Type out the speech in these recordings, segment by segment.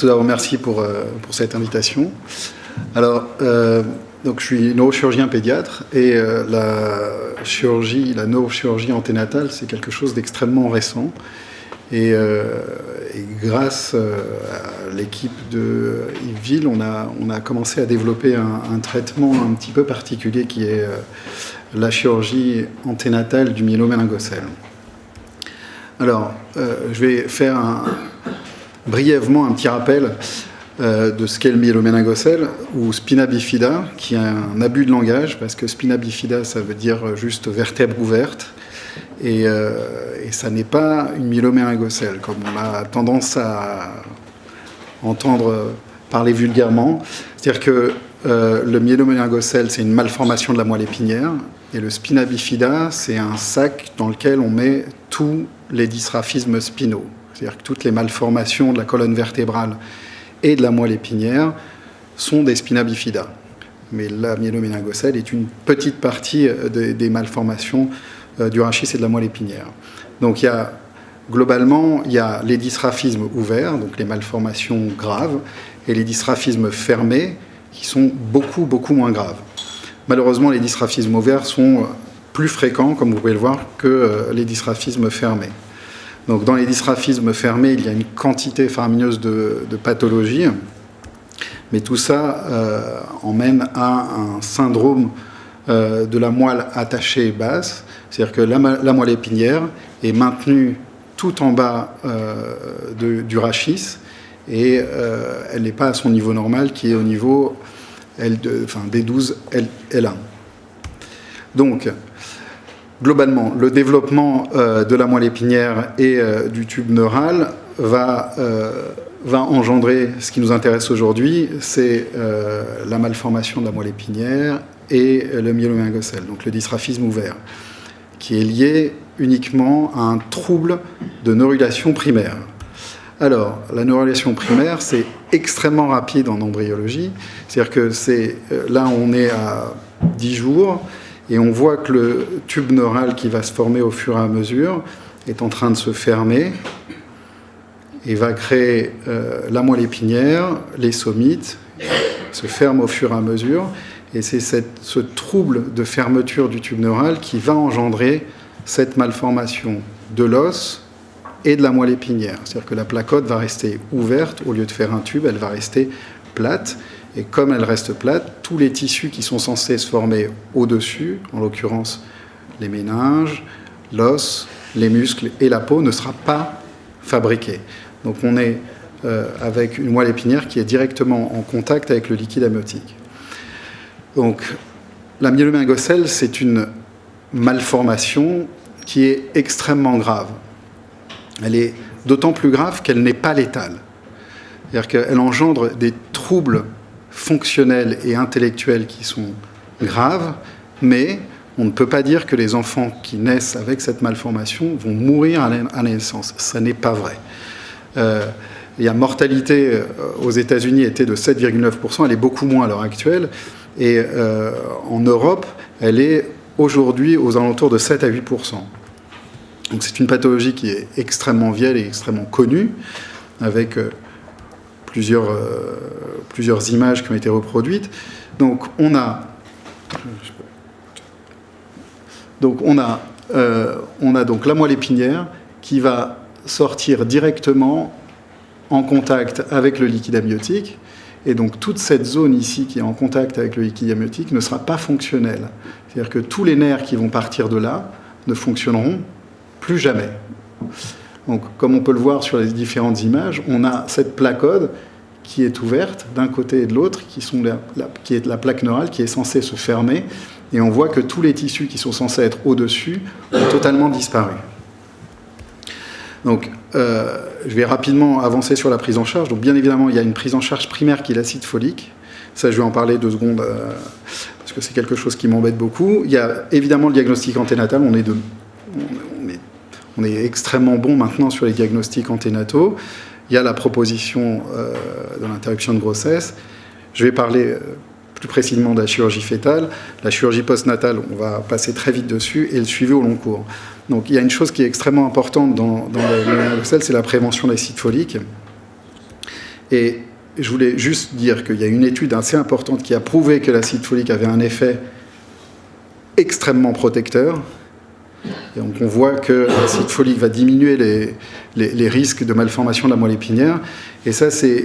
tout d'abord, merci pour cette invitation. Alors, donc, je suis neurochirurgien pédiatre et la neurochirurgie anténatale, c'est quelque chose d'extrêmement récent. Et grâce à l'équipe de Yves Ville, on a commencé à développer un traitement un petit peu particulier qui est la chirurgie anténatale du myéloméningocèle. Alors, je vais faire brièvement un petit rappel de ce qu'est le myéloméningocèle ou spina bifida, qui est un abus de langage, parce que spina bifida, ça veut dire juste vertèbre ouverte, et ça n'est pas une myéloméningocèle, comme on a tendance à entendre parler vulgairement. C'est-à-dire que le myéloméningocèle, c'est une malformation de la moelle épinière, et le spina bifida, c'est un sac dans lequel on met tous les dysraphismes spinaux. C'est-à-dire que toutes les malformations de la colonne vertébrale et de la moelle épinière sont des spina bifida. Mais la myéloméningocèle est une petite partie des malformations du rachis et de la moelle épinière. Donc globalement, il y a les dysraphismes ouverts, donc les malformations graves, et les dysraphismes fermés, qui sont beaucoup, beaucoup moins graves. Malheureusement, les dysraphismes ouverts sont plus fréquents, comme vous pouvez le voir, que les dysraphismes fermés. Donc, dans les dysraphismes fermés, il y a une quantité faramineuse de pathologies, mais tout ça emmène à un syndrome de la moelle attachée basse, c'est-à-dire que la moelle épinière est maintenue tout en bas du rachis et elle n'est pas à son niveau normal qui est au niveau D12, L1. Donc, globalement, le développement de la moelle épinière et du tube neural va engendrer ce qui nous intéresse aujourd'hui, c'est la malformation de la moelle épinière et le myéloméningocèle, donc le dysraphisme ouvert, qui est lié uniquement à un trouble de neurulation primaire. Alors, la neurulation primaire, c'est extrêmement rapide en embryologie, c'est-à-dire que là, on est à 10 jours, et on voit que le tube neural qui va se former au fur et à mesure est en train de se fermer et va créer la moelle épinière, les somites, se ferment au fur et à mesure. Et c'est ce trouble de fermeture du tube neural qui va engendrer cette malformation de l'os et de la moelle épinière. C'est-à-dire que la placote va rester ouverte, au lieu de faire un tube, elle va rester plate. Et comme elle reste plate, tous les tissus qui sont censés se former au-dessus, en l'occurrence les méninges, l'os, les muscles et la peau, ne sera pas fabriqué. Donc on est avec une moelle épinière qui est directement en contact avec le liquide amniotique. Donc la myéloméningocèle, c'est une malformation qui est extrêmement grave. Elle est d'autant plus grave qu'elle n'est pas létale. C'est-à-dire qu'elle engendre des troubles fonctionnels et intellectuels qui sont graves, mais on ne peut pas dire que les enfants qui naissent avec cette malformation vont mourir à la naissance. Ça n'est pas vrai. La mortalité aux États-Unis était de 7,9%, elle est beaucoup moins à l'heure actuelle, et en Europe, elle est aujourd'hui aux alentours de 7 à 8%. Donc c'est une pathologie qui est extrêmement vieille et extrêmement connue, avec plusieurs images qui ont été reproduites. Donc on a donc la moelle épinière qui va sortir directement en contact avec le liquide amniotique, et donc toute cette zone ici qui est en contact avec le liquide amniotique ne sera pas fonctionnelle. C'est-à-dire que tous les nerfs qui vont partir de là ne fonctionneront plus jamais. Donc, comme on peut le voir sur les différentes images, on a cette placote qui est ouverte d'un côté et de l'autre, qui est la plaque neurale qui est censée se fermer, et on voit que tous les tissus qui sont censés être au-dessus ont totalement disparu. Donc, je vais rapidement avancer sur la prise en charge. Donc, bien évidemment, il y a une prise en charge primaire qui est l'acide folique. Ça, je vais en parler 2 secondes, parce que c'est quelque chose qui m'embête beaucoup. Il y a évidemment le diagnostic anténatal. On est extrêmement bon maintenant sur les diagnostics anténataux. Il y a la proposition de l'interruption de grossesse. Je vais parler plus précisément de la chirurgie fœtale. La chirurgie postnatale, on va passer très vite dessus, et le suivi au long cours. Donc il y a une chose qui est extrêmement importante dans le myéloméningocèle, c'est la prévention de l'acide folique. Et je voulais juste dire qu'il y a une étude assez importante qui a prouvé que l'acide folique avait un effet extrêmement protecteur. Et donc on voit que l'acide folique va diminuer les risques de malformation de la moelle épinière. Et ça, c'est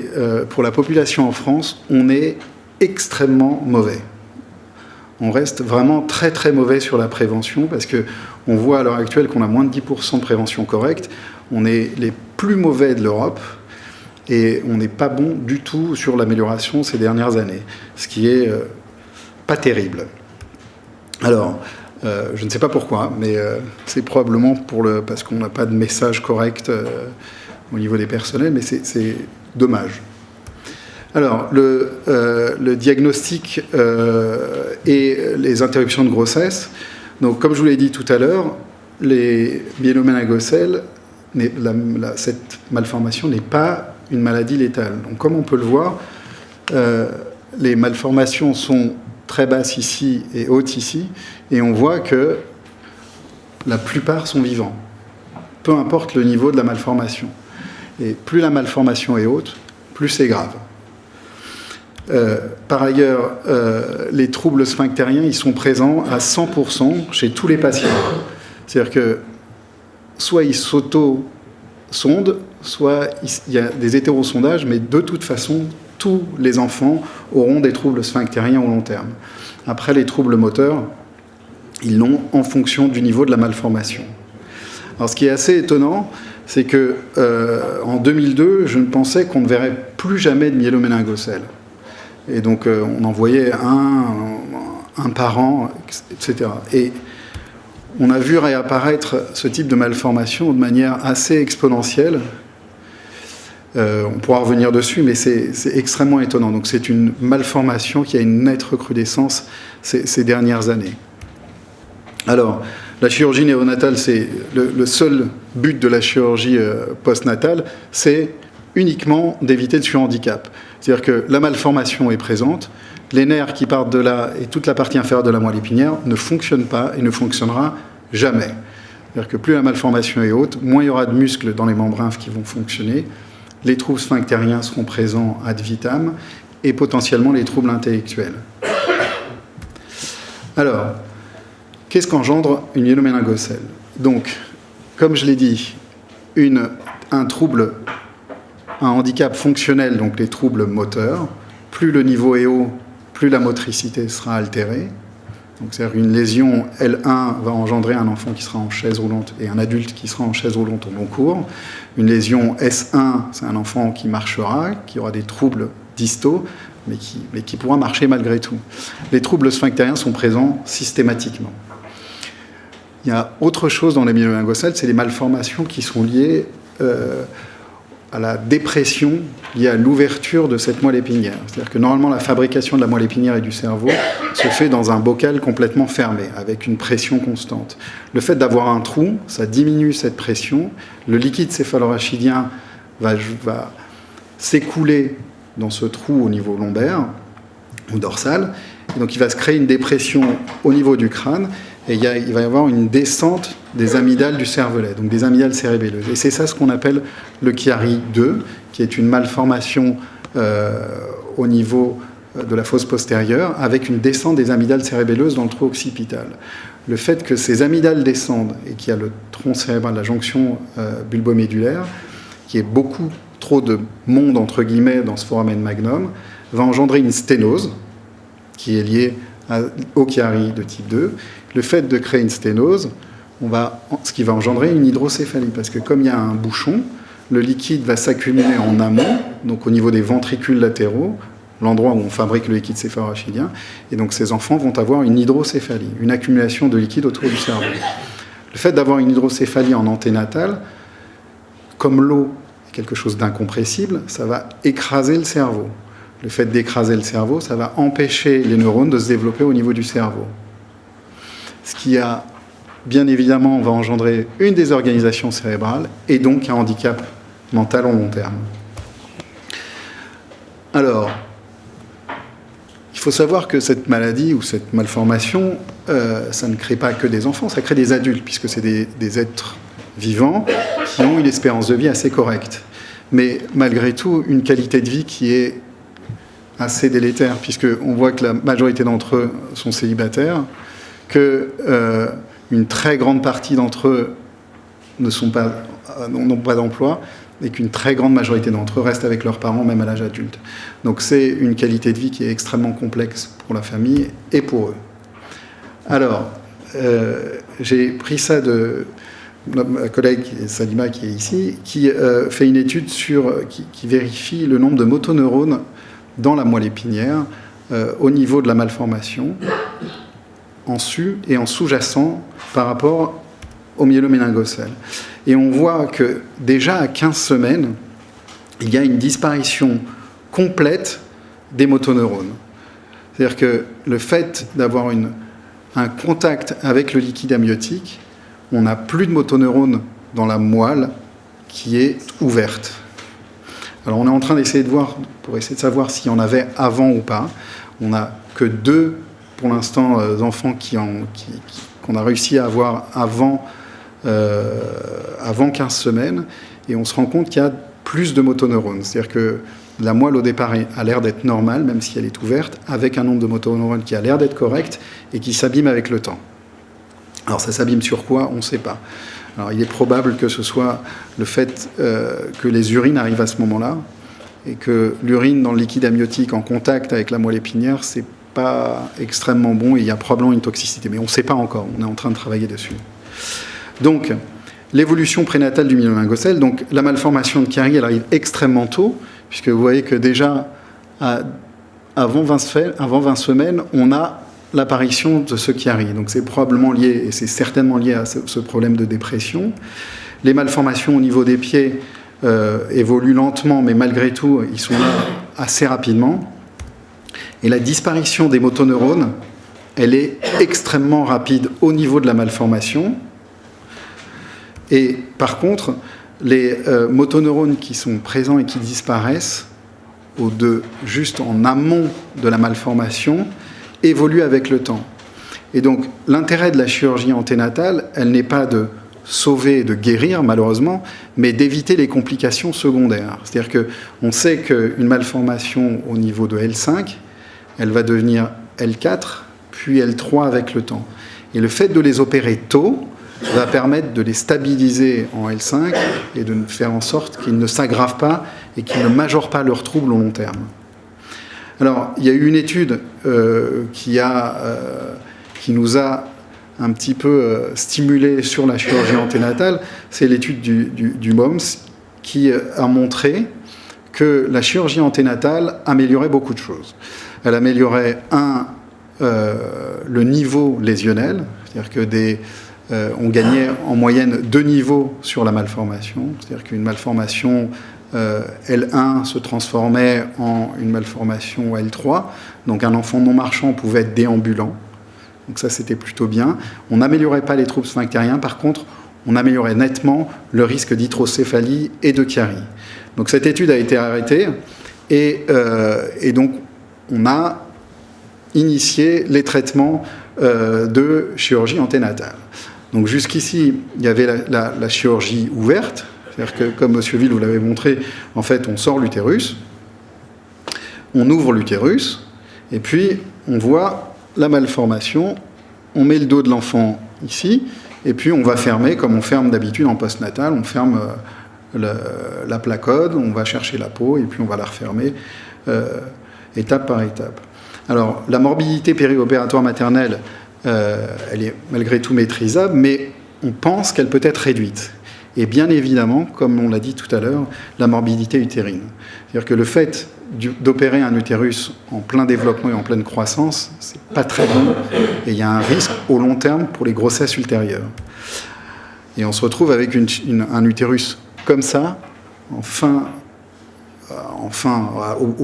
pour la population en France, on est extrêmement mauvais. On reste vraiment très très mauvais sur la prévention parce qu'on voit à l'heure actuelle qu'on a moins de 10% de prévention correcte. On est les plus mauvais de l'Europe et on n'est pas bon du tout sur l'amélioration ces dernières années, ce qui est pas terrible. Alors, je ne sais pas pourquoi, mais c'est probablement parce qu'on n'a pas de message correct au niveau des personnels, mais c'est dommage. Alors, le diagnostic et les interruptions de grossesse. Donc, comme je vous l'ai dit tout à l'heure, les myéloméningocèles, cette malformation n'est pas une maladie létale. Donc, comme on peut le voir, les malformations sont très basses ici et hautes ici, et on voit que la plupart sont vivants, peu importe le niveau de la malformation. Et plus la malformation est haute, plus c'est grave. Par ailleurs, les troubles sphinctériens, ils sont présents à 100% chez tous les patients. C'est-à-dire que soit ils s'auto-sondent, soit il y a des hétérosondages, mais de toute façon, tous les enfants auront des troubles sphinctériens au long terme. Après, les troubles moteurs, ils l'ont en fonction du niveau de la malformation. Alors, ce qui est assez étonnant, c'est que en 2002, je ne pensais qu'on ne verrait plus jamais de myéloméningocèle. Et donc, on en voyait un par an, etc. Et on a vu réapparaître ce type de malformation de manière assez exponentielle. On pourra revenir dessus, mais c'est extrêmement étonnant. Donc, c'est une malformation qui a une nette recrudescence ces dernières années. Alors, la chirurgie néonatale, c'est le seul but de la chirurgie postnatale, c'est uniquement d'éviter le surhandicap. C'est-à-dire que la malformation est présente, les nerfs qui partent de là et toute la partie inférieure de la moelle épinière ne fonctionnent pas et ne fonctionnera jamais. C'est-à-dire que plus la malformation est haute, moins il y aura de muscles dans les membranes qui vont fonctionner, les troubles sphinctériens seront présents ad vitam et potentiellement les troubles intellectuels. Alors, qu'est-ce qu'engendre une myéloméningocèle ? Donc, comme je l'ai dit, un handicap fonctionnel, donc les troubles moteurs, plus le niveau est haut, plus la motricité sera altérée. Donc, c'est-à-dire une lésion L1 va engendrer un enfant qui sera en chaise roulante et un adulte qui sera en chaise roulante au long cours. Une lésion S1, c'est un enfant qui marchera, qui aura des troubles distaux, mais qui pourra marcher malgré tout. Les troubles sphinctériens sont présents systématiquement. Il y a autre chose dans les myéloméningocèles, c'est les malformations qui sont liées à la dépression liée à l'ouverture de cette moelle épinière. C'est-à-dire que normalement, la fabrication de la moelle épinière et du cerveau se fait dans un bocal complètement fermé, avec une pression constante. Le fait d'avoir un trou, ça diminue cette pression. Le liquide céphalorachidien va s'écouler dans ce trou au niveau lombaire ou dorsal. Et donc, il va se créer une dépression au niveau du crâne. Et il va y avoir une descente des amygdales du cervelet, donc des amygdales cérébelleuses. Et c'est ça ce qu'on appelle le Chiari-2, qui est une malformation au niveau de la fosse postérieure, avec une descente des amygdales cérébelleuses dans le trou occipital. Le fait que ces amygdales descendent et qu'il y a le tronc cérébral, la jonction bulbomédulaire, qui est beaucoup trop de monde, entre guillemets, dans ce foramen magnum, va engendrer une sténose, qui est liée au Chiari de type 2. Le fait de créer une sténose, ce qui va engendrer une hydrocéphalie, parce que comme il y a un bouchon, le liquide va s'accumuler en amont, donc au niveau des ventricules latéraux, l'endroit où on fabrique le liquide céphalorachidien, et donc ces enfants vont avoir une hydrocéphalie, une accumulation de liquide autour du cerveau. Le fait d'avoir une hydrocéphalie en anténatale, comme l'eau est quelque chose d'incompressible, ça va écraser le cerveau. Le fait d'écraser le cerveau, ça va empêcher les neurones de se développer au niveau du cerveau. Ce qui a, bien évidemment, va engendrer une désorganisation cérébrale et donc un handicap mental au long terme. Alors, il faut savoir que cette maladie ou cette malformation, ça ne crée pas que des enfants, ça crée des adultes, puisque c'est des êtres vivants qui ont une espérance de vie assez correcte. mais malgré tout, une qualité de vie qui est assez délétère, puisqu'on voit que la majorité d'entre eux sont célibataires, qu'une très grande partie d'entre eux n'ont pas d'emploi, et qu'une très grande majorité d'entre eux restent avec leurs parents, même à l'âge adulte. Donc c'est une qualité de vie qui est extrêmement complexe pour la famille et pour eux. Alors, j'ai pris ça de ma collègue Salima qui est ici, qui fait une étude qui vérifie le nombre de motoneurones dans la moelle épinière au niveau de la malformation, en su et en sous-jacent par rapport au myéloméningocèle. Et on voit que déjà à 15 semaines, il y a une disparition complète des motoneurones. C'est-à-dire que le fait d'avoir un contact avec le liquide amniotique, on n'a plus de motoneurones dans la moelle qui est ouverte. Alors on est en train d'essayer de voir, pour essayer de savoir s'il y en avait avant ou pas. On n'a que 2, pour l'instant, enfants qu'on a réussi à avoir avant 15 semaines, et on se rend compte qu'il y a plus de motoneurones. C'est-à-dire que la moelle, au départ, a l'air d'être normale, même si elle est ouverte, avec un nombre de motoneurones qui a l'air d'être correct et qui s'abîme avec le temps. Alors ça s'abîme sur quoi? On ne sait pas. Alors il est probable que ce soit le fait que les urines arrivent à ce moment-là, et que l'urine dans le liquide amniotique en contact avec la moelle épinière, c'est pas extrêmement bon, et il y a probablement une toxicité. Mais on ne sait pas encore, on est en train de travailler dessus. Donc, l'évolution prénatale du myéloméningocèle, donc la malformation de Chiari, elle arrive extrêmement tôt, puisque vous voyez que déjà, avant 20 semaines, on a l'apparition de ce Chiari. Donc c'est probablement lié, et c'est certainement lié à ce problème de dépression. Les malformations au niveau des pieds évoluent lentement, mais malgré tout, ils sont là assez rapidement. Et la disparition des motoneurones, elle est extrêmement rapide au niveau de la malformation. Et par contre, les motoneurones qui sont présents et qui disparaissent, juste en amont de la malformation, évoluent avec le temps. Et donc, l'intérêt de la chirurgie anténatale, elle n'est pas de sauver, de guérir, malheureusement, mais d'éviter les complications secondaires. C'est-à-dire qu'on sait qu'une malformation au niveau de L5, elle va devenir L4, puis L3 avec le temps. Et le fait de les opérer tôt va permettre de les stabiliser en L5 et de faire en sorte qu'ils ne s'aggravent pas et qu'ils ne majorent pas leurs troubles au long terme. Alors, il y a eu une étude qui nous a un petit peu stimulé sur la chirurgie anténatale. C'est l'étude du MOMS qui a montré que la chirurgie anténatale améliorait beaucoup de choses. Elle améliorait, le niveau lésionnel, c'est-à-dire que on gagnait en moyenne 2 niveaux sur la malformation, c'est-à-dire qu'une malformation L1 se transformait en une malformation L3, donc un enfant non marchand pouvait être déambulant, donc ça c'était plutôt bien. On n'améliorait pas les troubles sphinctériens, par contre on améliorait nettement le risque d'hydrocéphalie et de Chiari. Donc cette étude a été arrêtée, et donc on a initié les traitements de chirurgie anténatale. Donc jusqu'ici, il y avait la chirurgie ouverte, c'est-à-dire que, comme M. Ville vous l'avez montré, en fait, on sort l'utérus, on ouvre l'utérus, et puis on voit la malformation, on met le dos de l'enfant ici, et puis on va fermer, comme on ferme d'habitude en postnatal, on ferme la placode, on va chercher la peau, et puis on va la refermer étape par étape. Alors, la morbidité périopératoire maternelle, elle est malgré tout maîtrisable, mais on pense qu'elle peut être réduite. Et bien évidemment, comme on l'a dit tout à l'heure, la morbidité utérine. C'est-à-dire que le fait d'opérer un utérus en plein développement et en pleine croissance, c'est pas très bon, et il y a un risque au long terme pour les grossesses ultérieures. Et on se retrouve avec un utérus comme ça, au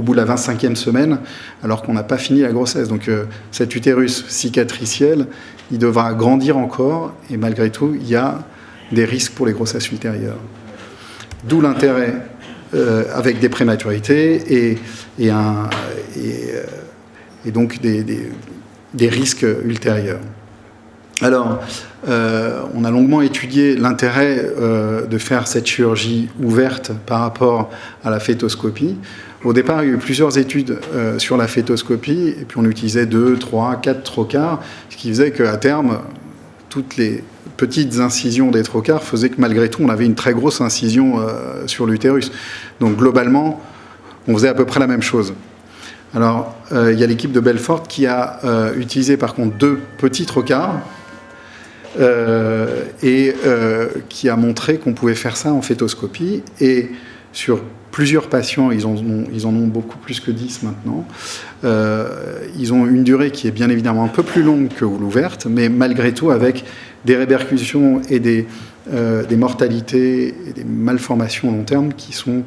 bout de la 25e semaine, alors qu'on n'a pas fini la grossesse. Donc cet utérus cicatriciel, il devra grandir encore, et malgré tout, il y a des risques pour les grossesses ultérieures. D'où l'intérêt avec des prématurités et donc des risques ultérieurs. Alors, on a longuement étudié l'intérêt de faire cette chirurgie ouverte par rapport à la fœtoscopie. Au départ, il y a eu plusieurs études sur la fœtoscopie, et puis on utilisait 2, 3, 4 trocars, ce qui faisait qu'à terme, toutes les petites incisions des trocars faisaient que malgré tout, on avait une très grosse incision sur l'utérus. Donc globalement, on faisait à peu près la même chose. Alors, il y a l'équipe de Belfort qui a utilisé par contre 2 petits trocars, qui a montré qu'on pouvait faire ça en fœtoscopie. Et sur plusieurs patients, ils en ont beaucoup plus que 10 maintenant, ils ont une durée qui est bien évidemment un peu plus longue que l'ouverte, mais malgré tout avec des répercussions et des mortalités et des malformations long terme qui sont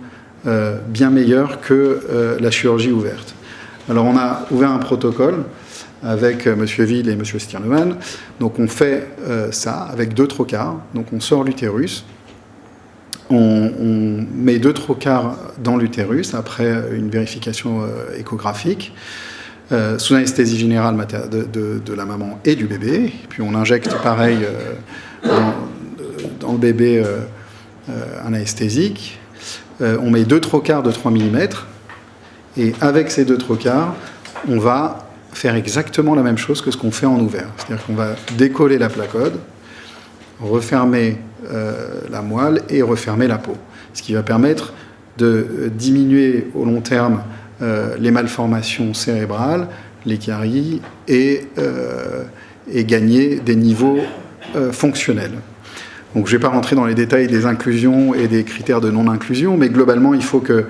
bien meilleures que la chirurgie ouverte. Alors on a ouvert un protocole avec M. Ville et M. Stirnemann. Donc on fait ça avec 2 trocars. Donc on sort l'utérus, on met 2 trocars dans l'utérus après une vérification échographique, sous anesthésie générale de la maman et du bébé. Et puis on injecte pareil dans le bébé un anesthésique. On met 2 trocars de 3 mm. Et avec ces 2 trocars, on va faire exactement la même chose que ce qu'on fait en ouvert. C'est-à-dire qu'on va décoller la placode, refermer la moelle et refermer la peau. Ce qui va permettre de diminuer au long terme les malformations cérébrales, les caries et gagner des niveaux fonctionnels. Donc je ne vais pas rentrer dans les détails des inclusions et des critères de non-inclusion, mais globalement, il faut que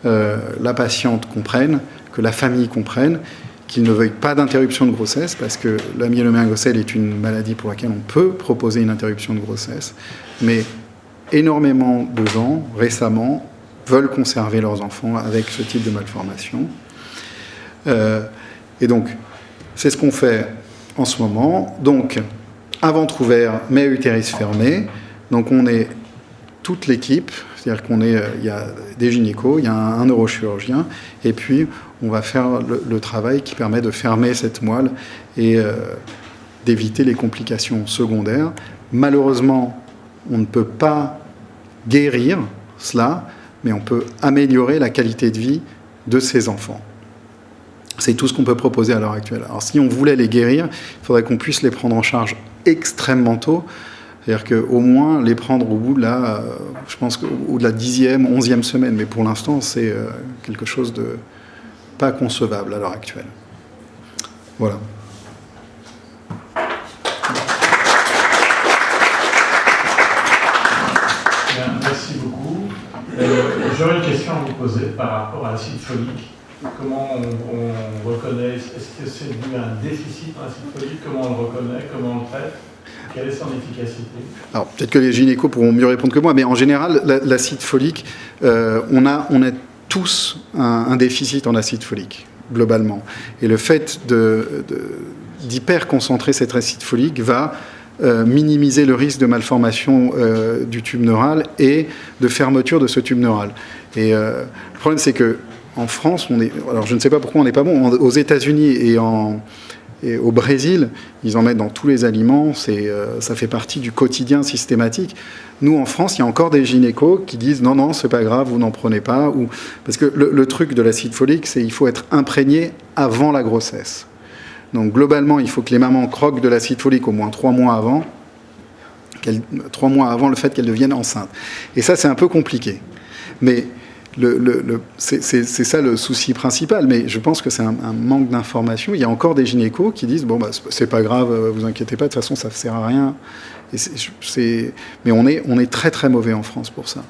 la patiente comprenne, que la famille comprenne, qu'il ne veuille pas d'interruption de grossesse, parce que la myélomyélingocèle est une maladie pour laquelle on peut proposer une interruption de grossesse, mais énormément de gens, récemment, veulent conserver leurs enfants avec ce type de malformation. Et donc, c'est ce qu'on fait en ce moment. Donc, un ventre ouvert, mais utérus fermé. Donc, on est toute l'équipe, c'est-à-dire il y a des gynécos, il y a un neurochirurgien, et puis on va faire le travail qui permet de fermer cette moelle et d'éviter les complications secondaires. Malheureusement, on ne peut pas guérir cela, mais on peut améliorer la qualité de vie de ces enfants. C'est tout ce qu'on peut proposer à l'heure actuelle. Alors si on voulait les guérir, il faudrait qu'on puisse les prendre en charge extrêmement tôt. C'est-à-dire qu'au moins les prendre au bout de la, je pense au de la 10e, 11e semaine. Mais pour l'instant, c'est quelque chose de pas concevable à l'heure actuelle. Voilà. Bien, merci beaucoup. J'aurais une question à vous poser par rapport à l'acide folique. Comment on reconnaît, est-ce que c'est dû à un déficit en acide folique? Comment on le reconnaît? Comment on le traite? Quelle est son efficacité? Alors, peut-être que les gynécos pourront mieux répondre que moi, mais en général, l'acide folique, on a tous un déficit en acide folique, globalement. Et le fait d'hyper-concentrer cet acide folique va minimiser le risque de malformation du tube neural et de fermeture de ce tube neural. Et le problème, c'est que en France, alors je ne sais pas pourquoi on n'est pas bon. Aux États-Unis et au Brésil, ils en mettent dans tous les aliments. Ça fait partie du quotidien systématique. Nous, en France, il y a encore des gynécos qui disent non, c'est pas grave, vous n'en prenez pas. Parce que le truc de l'acide folique, c'est qu'il faut être imprégné avant la grossesse. Donc globalement, il faut que les mamans croquent de l'acide folique au moins 3 mois avant, 3 mois avant le fait qu'elles deviennent enceintes. Et ça, c'est un peu compliqué. Mais c'est ça le souci principal, mais je pense que c'est un manque d'information. Il y a encore des gynécos qui disent bon, c'est pas grave, vous inquiétez pas, de toute façon ça ne sert à rien. Mais on est très très mauvais en France pour ça.